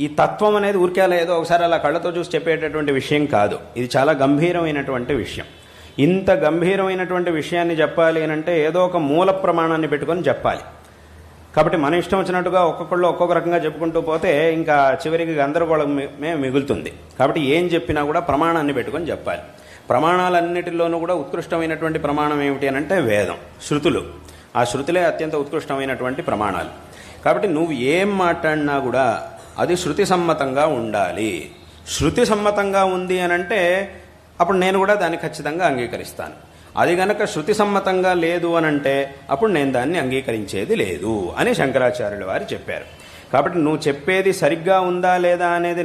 ఈ తత్వం అనేది ఊరికే ఏదో ఒకసారి అలా కళ్ళతో చూసి చెప్పేటటువంటి విషయం కాదు. ఇది చాలా గంభీరమైనటువంటి విషయం. ఇంత గంభీరమైనటువంటి విషయాన్ని చెప్పాలి అని అంటే ఏదో ఒక మూల ప్రమాణాన్ని పెట్టుకొని చెప్పాలి. కాబట్టి మన ఇష్టం వచ్చినట్టుగా ఒక్కొక్కళ్ళు ఒక్కొక్క రకంగా చెప్పుకుంటూ పోతే ఇంకా చివరికి గందరగోళమే మిగులుతుంది. కాబట్టి ఏం చెప్పినా కూడా ప్రమాణాన్ని పెట్టుకొని చెప్పాలి. ప్రమాణాలన్నిటిలోనూ కూడా ఉత్కృష్టమైనటువంటి ప్రమాణం ఏమిటి అని అంటే వేదం, శృతులు. ఆ శృతులే అత్యంత ఉత్కృష్టమైనటువంటి ప్రమాణాలు. కాబట్టి నువ్వు ఏం మాట్లాడినా కూడా అది శృతి సమ్మతంగా ఉండాలి. శృతి సమ్మతంగా ఉంది అని అంటే అప్పుడు నేను కూడా దాన్ని ఖచ్చితంగా అంగీకరిస్తాను. అది గనక శృతి సమ్మతంగా లేదు అని అంటే అప్పుడు నేను దాన్ని అంగీకరించేది లేదు అని శంకరాచార్యుల వారు చెప్పారు. కాబట్టి నువ్వు చెప్పేది సరిగ్గా ఉందా లేదా అనేది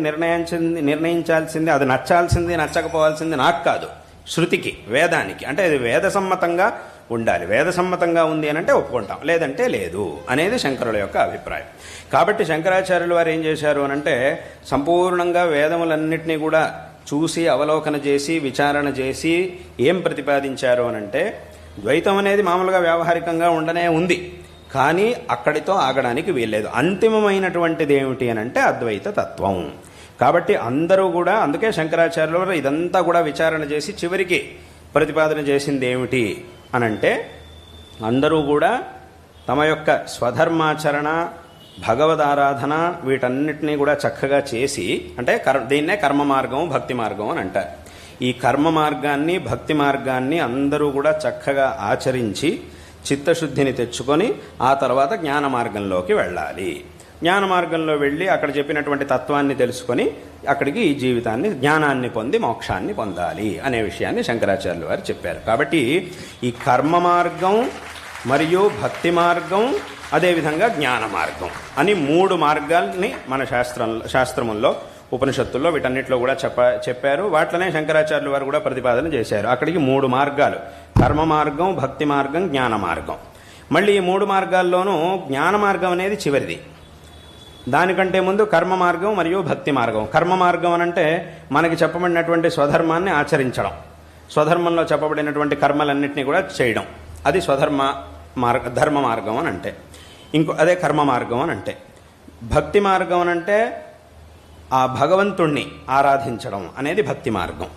నిర్ణయించాల్సింది, అది నచ్చాల్సింది నచ్చకపోవాల్సింది నాకు కాదు, శృతికి, వేదానికి. అంటే అది వేదసమ్మతంగా ఉండాలి. వేదసమ్మతంగా ఉంది అని అంటే ఒప్పుకుంటాం, లేదంటే లేదు అనేది శంకరుల యొక్క అభిప్రాయం. కాబట్టి శంకరాచార్యుల వారు ఏం చేశారు అని అంటే సంపూర్ణంగా వేదములన్నింటినీ కూడా చూసి అవలోకన చేసి విచారణ చేసి ఏం ప్రతిపాదించారు అనంటే ద్వైతం అనేది మామూలుగా వ్యావహారికంగా ఉండనే ఉంది, కానీ అక్కడితో ఆగడానికి వీల్లేదు. అంతిమమైనటువంటిది ఏమిటి అనంటే అద్వైత తత్వం. కాబట్టి అందరూ కూడా, అందుకే శంకరాచార్యుల వారు ఇదంతా కూడా విచారణ చేసి చివరికి ప్రతిపాదన చేసింది ఏమిటి అనంటే అందరూ కూడా తమ యొక్క స్వధర్మాచరణ, భగవదారాధన వీటన్నిటినీ కూడా చక్కగా చేసి, అంటే దీన్నే కర్మ మార్గం భక్తి మార్గం అని అంటారు. ఈ కర్మ మార్గాన్ని భక్తి మార్గాన్ని అందరూ కూడా చక్కగా ఆచరించి చిత్తశుద్ధిని తెచ్చుకొని ఆ తర్వాత జ్ఞాన మార్గంలోకి వెళ్ళాలి. జ్ఞాన మార్గంలో వెళ్ళి అక్కడ చెప్పినటువంటి తత్వాన్ని తెలుసుకొని అక్కడికి ఈ జీవితాన్ని, జ్ఞానాన్ని పొంది మోక్షాన్ని పొందాలి అనే విషయాన్ని శంకరాచార్యులు వారు చెప్పారు. కాబట్టి ఈ కర్మ మార్గం మరియు భక్తి మార్గం, అదేవిధంగా జ్ఞాన మార్గం అని 3 మార్గాల్ని మన శాస్త్రముల్లో, ఉపనిషత్తుల్లో వీటన్నిటిలో కూడా చెప్పారు. వాటిలోనే శంకరాచార్యులు వారు కూడా ప్రతిపాదన చేశారు. అక్కడికి 3 మార్గాలు: కర్మ మార్గం, భక్తి మార్గం, జ్ఞాన మార్గం. మళ్ళీ ఈ 3 మార్గాల్లోనూ జ్ఞాన మార్గం అనేది చివరిది. దానికంటే ముందు కర్మ మార్గం మరియు భక్తి మార్గం. కర్మ మార్గం అనంటే మనకి చెప్పబడినటువంటి స్వధర్మాన్ని ఆచరించడం, స్వధర్మంలో చెప్పబడినటువంటి కర్మలన్నింటినీ కూడా చేయడం, అది ధర్మ మార్గం అని అంటే. అదే కర్మ మార్గం అని అంటే. భక్తి మార్గం అనంటే ఆ భగవంతుణ్ణి ఆరాధించడం అనేది భక్తి మార్గం.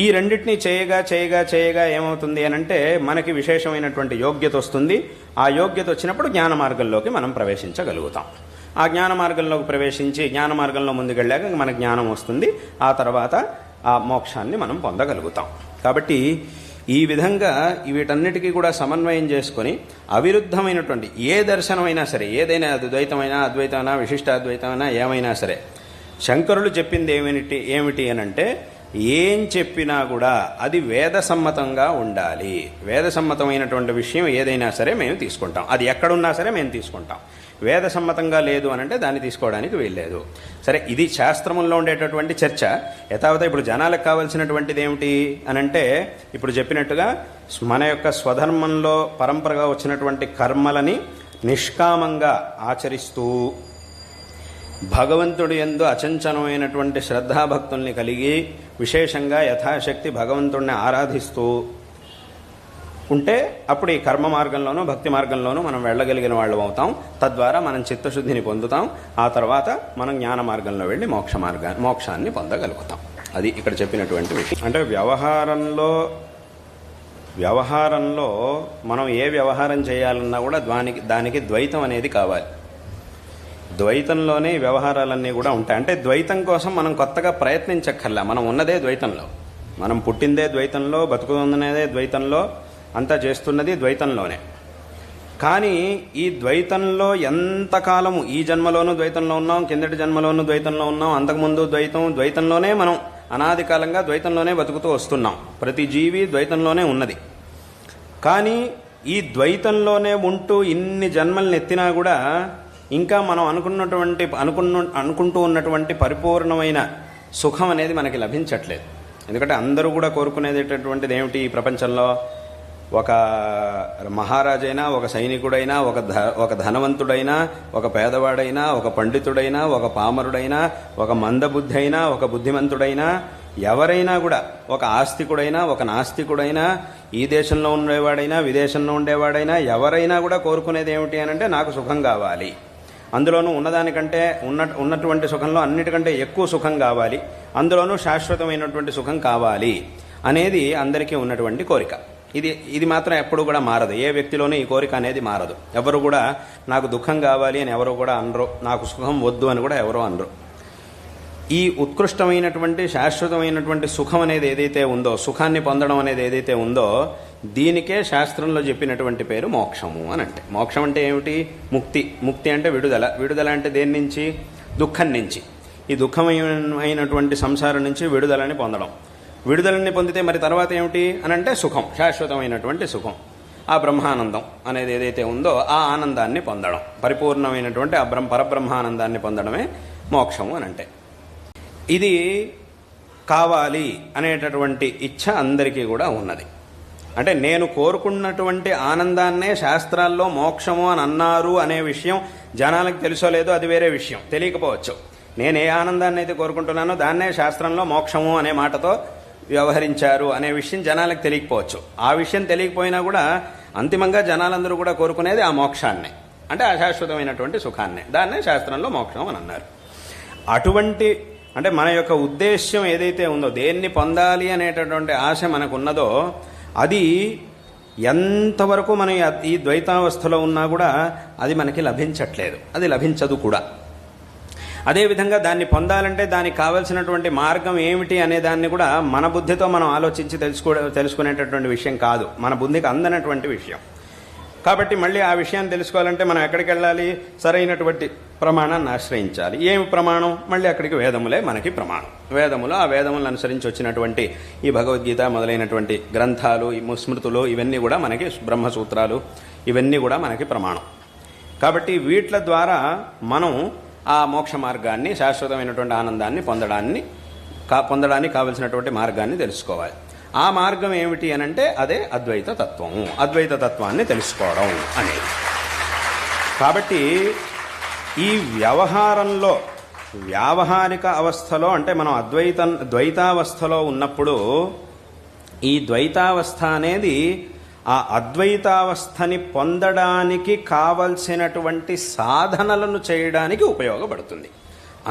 ఈ రెండింటినీ చేయగా చేయగా చేయగా ఏమవుతుంది అనంటే మనకి విశేషమైనటువంటి యోగ్యత వస్తుంది. ఆ యోగ్యత వచ్చినప్పుడు జ్ఞాన మార్గంలోకి మనం ప్రవేశించగలుగుతాం. ఆ జ్ఞాన మార్గంలోకి ప్రవేశించి జ్ఞాన మార్గంలో ముందుకెళ్ళాక మన జ్ఞానం వస్తుంది. ఆ తర్వాత ఆ మోక్షాన్ని మనం పొందగలుగుతాం. కాబట్టి ఈ విధంగా వీటన్నిటికీ కూడా సమన్వయం చేసుకొని అవిరుద్ధమైనటువంటి ఏ దర్శనమైనా సరే, ఏదైనా ద్వైతమైనా అద్వైతమైనా విశిష్టాద్వైతమైనా ఏమైనా సరే, శంకరులు చెప్పింది ఏమిటి అనంటే ఏం చెప్పినా కూడా అది వేదసమ్మతంగా ఉండాలి. వేదసమ్మతమైనటువంటి విషయం ఏదైనా సరే మేము తీసుకుంటాం, అది ఎక్కడున్నా సరే మేము తీసుకుంటాం. వేదసమ్మతంగా లేదు అనంటే దాన్ని తీసుకోవడానికి వీల్లేదు. సరే, ఇది శాస్త్రముల్లో ఉండేటటువంటి చర్చ. యథావత ఇప్పుడు జనాలకు కావాల్సినటువంటిది ఏమిటి అనంటే ఇప్పుడు చెప్పినట్టుగా మన యొక్క స్వధర్మంలో పరంపరగా వచ్చినటువంటి కర్మలని నిష్కామంగా ఆచరిస్తూ భగవంతుడి యందు అచంచలమైనటువంటి శ్రద్ధాభక్తుల్ని కలిగి విశేషంగా యథాశక్తి భగవంతుడిని ఆరాధిస్తూ ఉంటే అప్పుడు ఈ కర్మ మార్గంలోనూ భక్తి మార్గంలోనూ మనం వెళ్ళగలిగిన వాళ్ళు అవుతాం. తద్వారా మనం చిత్తశుద్ధిని పొందుతాం. ఆ తర్వాత మనం జ్ఞాన మార్గంలో వెళ్ళి మోక్షాన్ని పొందగలుగుతాం. అది ఇక్కడ చెప్పినటువంటి విషయం. అంటే వ్యవహారంలో మనం ఏ వ్యవహారం చేయాలన్నా కూడా దానికి ద్వైతం అనేది కావాలి. ద్వైతంలోనే వ్యవహారాలన్నీ కూడా ఉంటాయి. అంటే ద్వైతం కోసం మనం కొత్తగా ప్రయత్నించక్కర్లా. మనం ఉన్నదే ద్వైతంలో, మనం పుట్టిందే ద్వైతంలో, బతుకుతున్నదే ద్వైతంలో, అంతా చేస్తున్నది ద్వైతంలోనే. కానీ ఈ ద్వైతంలో ఎంతకాలము, ఈ జన్మలోనూ ద్వైతంలో ఉన్నాం, కిందటి జన్మలోనూ ద్వైతంలో ఉన్నాం, అంతకుముందు ద్వైతంలోనే మనం అనాది కాలంగా ద్వైతంలోనే బతుకుతూ వస్తున్నాం. ప్రతి జీవి ద్వైతంలోనే ఉన్నది. కానీ ఈ ద్వైతంలోనే ఉంటూ ఇన్ని జన్మల్ని ఎత్తినా కూడా ఇంకా మనం అనుకుంటూ ఉన్నటువంటి పరిపూర్ణమైన సుఖం అనేది మనకి లభించట్లేదు. ఎందుకంటే అందరూ కూడా కోరుకునేటటువంటిది ఏమిటి ఈ ప్రపంచంలో? ఒక మహారాజైనా, ఒక సైనికుడైనా, ఒక ధనవంతుడైనా, ఒక పేదవాడైనా, ఒక పండితుడైనా, ఒక పామరుడైనా, ఒక మందబుద్ధి అయినా, ఒక బుద్ధిమంతుడైనా, ఎవరైనా కూడా, ఒక ఆస్తికుడైనా, ఒక నాస్తికుడైనా, ఈ దేశంలో ఉండేవాడైనా, విదేశంలో ఉండేవాడైనా, ఎవరైనా కూడా కోరుకునేది ఏమిటి అనంటే నాకు సుఖం కావాలి. అందులోనూ ఉన్నదానికంటే ఉన్నటువంటి సుఖంలో అన్నిటికంటే ఎక్కువ సుఖం కావాలి, అందులోనూ శాశ్వతమైనటువంటి సుఖం కావాలి అనేది అందరికీ ఉన్నటువంటి కోరిక. ఇది మాత్రం ఎప్పుడు కూడా మారదు. ఏ వ్యక్తిలోనూ ఈ కోరిక అనేది మారదు. ఎవరు కూడా నాకు దుఃఖం కావాలి అని ఎవరు కూడా అనరు, నాకు సుఖం వద్దు అని కూడా ఎవరు అనరు. ఈ ఉత్కృష్టమైనటువంటి శాశ్వతమైనటువంటి సుఖం అనేది ఏదైతే ఉందో, సుఖాన్ని పొందడం అనేది ఏదైతే ఉందో, దీనికే శాస్త్రంలో చెప్పినటువంటి పేరు మోక్షము అని. అంటే మోక్షం అంటే ఏమిటి? ముక్తి. ముక్తి అంటే విడుదల. విడుదల అంటే దేని నుంచి? దుఃఖం నుంచి. ఈ దుఃఖమైనటువంటి సంసారం నుంచి విడుదలని పొందడం. విడుదలని పొందితే మరి తర్వాత ఏమిటి అని అంటే సుఖం, శాశ్వతమైనటువంటి సుఖం, ఆ బ్రహ్మానందం అనేది ఏదైతే ఉందో ఆ ఆనందాన్ని పొందడం, పరిపూర్ణమైనటువంటి ఆ పరబ్రహ్మానందాన్ని పొందడమే మోక్షము అని. అంటే ఇది కావాలి అనేటటువంటి ఇచ్ఛ అందరికీ కూడా ఉన్నది. అంటే నేను కోరుకున్నటువంటి ఆనందాన్నే శాస్త్రాల్లో మోక్షము అని అన్నారు అనే విషయం జనాలకు తెలుసో లేదో అది వేరే విషయం, తెలియకపోవచ్చు. నేను ఏ ఆనందాన్ని అయితే కోరుకుంటున్నానో దాన్నే శాస్త్రంలో మోక్షము అనే మాటతో వ్యవహరించారు అనే విషయం జనాలకు తెలియకపోవచ్చు. ఆ విషయం తెలియకపోయినా కూడా అంతిమంగా జనాలందరూ కూడా కోరుకునేది ఆ మోక్షాన్నే, అంటే అశాశ్వతమైనటువంటి సుఖాన్నే. దాన్నే శాస్త్రంలో మోక్షం అని అన్నారు. అటువంటి అంటే మన యొక్క ఉద్దేశ్యం ఏదైతే ఉందో, దేన్ని పొందాలి అనేటటువంటి ఆశ మనకున్నదో, అది ఎంతవరకు మనం ఈ ద్వైతావస్థలో ఉన్నా కూడా అది మనకి లభించట్లేదు, అది లభించదు కూడా. అదేవిధంగా దాన్ని పొందాలంటే దానికి కావలసినటువంటి మార్గం ఏమిటి అనే దాన్ని కూడా మన బుద్ధితో మనం ఆలోచించి తెలుసుకునేటటువంటి విషయం కాదు, మన బుద్ధికి అందనటువంటి విషయం. కాబట్టి మళ్ళీ ఆ విషయాన్ని తెలుసుకోవాలంటే మనం ఎక్కడికి వెళ్ళాలి? సరైనటువంటి ప్రమాణాన్ని ఆశ్రయించాలి. ఏమి ప్రమాణం? మళ్ళీ అక్కడికి వేదములే మనకి ప్రమాణం. వేదములు, ఆ వేదములను అనుసరించి వచ్చినటువంటి ఈ భగవద్గీత మొదలైనటువంటి గ్రంథాలు, ఈ స్మృతులు, ఇవన్నీ కూడా మనకి, బ్రహ్మసూత్రాలు, ఇవన్నీ కూడా మనకి ప్రమాణం. కాబట్టి వీట్ల ద్వారా మనం ఆ మోక్ష మార్గాన్ని, శాశ్వతమైనటువంటి ఆనందాన్ని పొందడానికి కావలసినటువంటి మార్గాన్ని తెలుసుకోవాలి. ఆ మార్గం ఏమిటి అనంటే అదే అద్వైత తత్వము, అద్వైత తత్వాన్ని తెలుసుకోవడం అనేది. కాబట్టి ఈ వ్యవహారంలో, వ్యావహారిక అవస్థలో, అంటే మనం ద్వైతావస్థలో ఉన్నప్పుడు ఈ ద్వైతావస్థ అనేది ఆ అద్వైతావస్థని పొందడానికి కావలసినటువంటి సాధనలను చేయడానికి ఉపయోగపడుతుంది.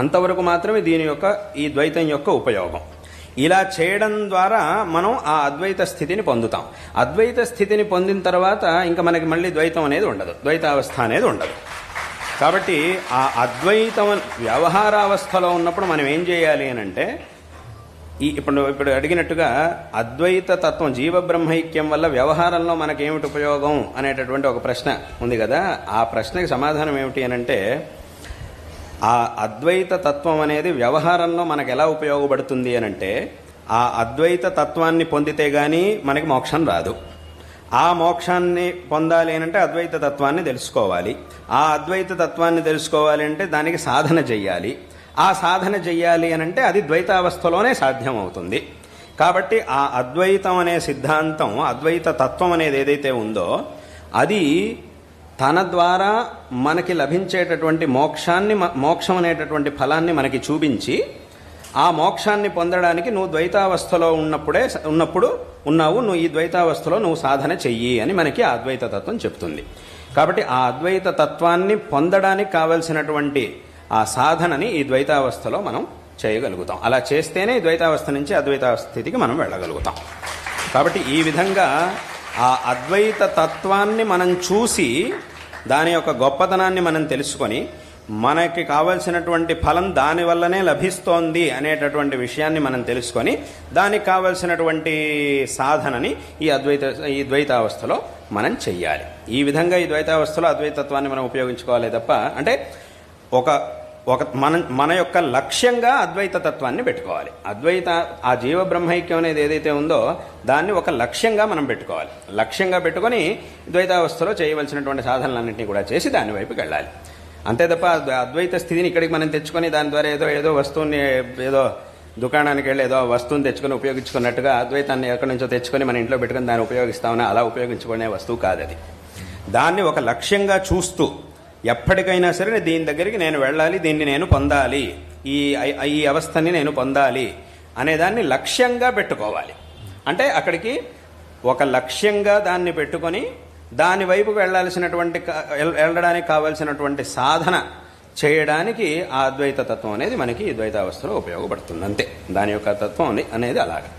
అంతవరకు మాత్రమే ఈ ద్వైతం యొక్క ఉపయోగం. ఇలా చేయడం ద్వారా మనం ఆ అద్వైత స్థితిని పొందుతాం. అద్వైత స్థితిని పొందిన తర్వాత ఇంకా మనకి మళ్ళీ ద్వైతం అనేది ఉండదు, ద్వైతావస్థ అనేది ఉండదు. కాబట్టి ఆ అద్వైతం వ్యవహారావస్థలో ఉన్నప్పుడు మనం ఏం చేయాలి అని అంటే, ఇప్పుడు అడిగినట్టుగా అద్వైత తత్వం, జీవబ్రహ్మైక్యం వల్ల వ్యవహారంలో మనకేమిటి ఉపయోగం అనేటటువంటి ఒక ప్రశ్న ఉంది కదా. ఆ ప్రశ్నకి సమాధానం ఏమిటి అని అంటే, ఆ అద్వైత తత్వం అనేది వ్యవహారంలో మనకు ఎలా ఉపయోగపడుతుంది అని అంటే, ఆ అద్వైత తత్వాన్ని పొందితే గానీ మనకి మోక్షం రాదు. ఆ మోక్షాన్ని పొందాలి అంటే అద్వైత తత్వాన్ని తెలుసుకోవాలి. ఆ అద్వైత తత్వాన్ని తెలుసుకోవాలి అంటే దానికి సాధన చెయ్యాలి. ఆ సాధన చెయ్యాలి అనంటే అది ద్వైతావస్థలోనే సాధ్యం అవుతుంది. కాబట్టి ఆ అద్వైతం అనే సిద్ధాంతం, అద్వైత తత్వం అనేది ఏదైతే ఉందో, అది తన ద్వారా మనకి లభించేటటువంటి మోక్షం అనేటటువంటి ఫలాన్ని మనకి చూపించి, ఆ మోక్షాన్ని పొందడానికి నువ్వు ద్వైతావస్థలో ఉన్నావు, నువ్వు ఈ ద్వైతావస్థలో నువ్వు సాధన చెయ్యి అని మనకి ఆ అద్వైత తత్వం చెప్తుంది. కాబట్టి ఆ అద్వైత తత్వాన్ని పొందడానికి కావలసినటువంటి ఆ సాధనని ఈ ద్వైతావస్థలో మనం చేయగలుగుతాం. అలా చేస్తేనే ద్వైతావస్థ నుంచి అద్వైతావస్థ స్థితికి మనం వెళ్ళగలుగుతాం. కాబట్టి ఈ విధంగా ఆ అద్వైత తత్వాన్ని మనం చూసి, దాని యొక్క గొప్పతనాన్ని మనం తెలుసుకొని, మనకి కావలసినటువంటి ఫలం దానివల్లనే లభిస్తోంది అనేటటువంటి విషయాన్ని మనం తెలుసుకొని, దానికి కావలసినటువంటి సాధనని ఈ ద్వైతావస్థలో మనం చెయ్యాలి. ఈ విధంగా ఈ ద్వైతావస్థలో అద్వైతత్వాన్ని మనం ఉపయోగించుకోవాలి తప్ప, అంటే మన యొక్క లక్ష్యంగా అద్వైత తత్వాన్ని పెట్టుకోవాలి. ఆ జీవ బ్రహ్మైక్యం అనేది ఏదైతే ఉందో దాన్ని ఒక లక్ష్యంగా మనం పెట్టుకోవాలి. లక్ష్యంగా పెట్టుకొని ద్వైతావస్థలో చేయవలసినటువంటి సాధనలన్నింటినీ కూడా చేసి దాని వైపుకి వెళ్ళాలి. అంతే తప్ప అద్వైత స్థితిని ఇక్కడికి మనం తెచ్చుకొని దాని ద్వారా ఏదో వస్తువుని, ఏదో దుకాణానికి వెళ్ళి ఏదో వస్తువుని తెచ్చుకొని ఉపయోగించుకున్నట్టుగా అద్వైతాన్ని ఎక్కడి నుంచో తెచ్చుకొని మన ఇంట్లో పెట్టుకుని దాన్ని ఉపయోగిస్తామని అలా ఉపయోగించుకునే వస్తువు కాదు అది. దాన్ని ఒక లక్ష్యంగా చూస్తూ ఎప్పటికైనా సరే దీని దగ్గరికి నేను వెళ్ళాలి, దీన్ని నేను పొందాలి, ఈ అవస్థని నేను పొందాలి అనేదాన్ని లక్ష్యంగా పెట్టుకోవాలి. అంటే అక్కడికి ఒక లక్ష్యంగా దాన్ని పెట్టుకొని దాని వైపు వెళ్ళడానికి కావలసినటువంటి సాధన చేయడానికి ఆ అద్వైత తత్వం అనేది మనకి ఈ ద్వైతావస్థలో ఉపయోగపడుతుంది అంతే. దాని యొక్క తత్వం అనేది అలాగా.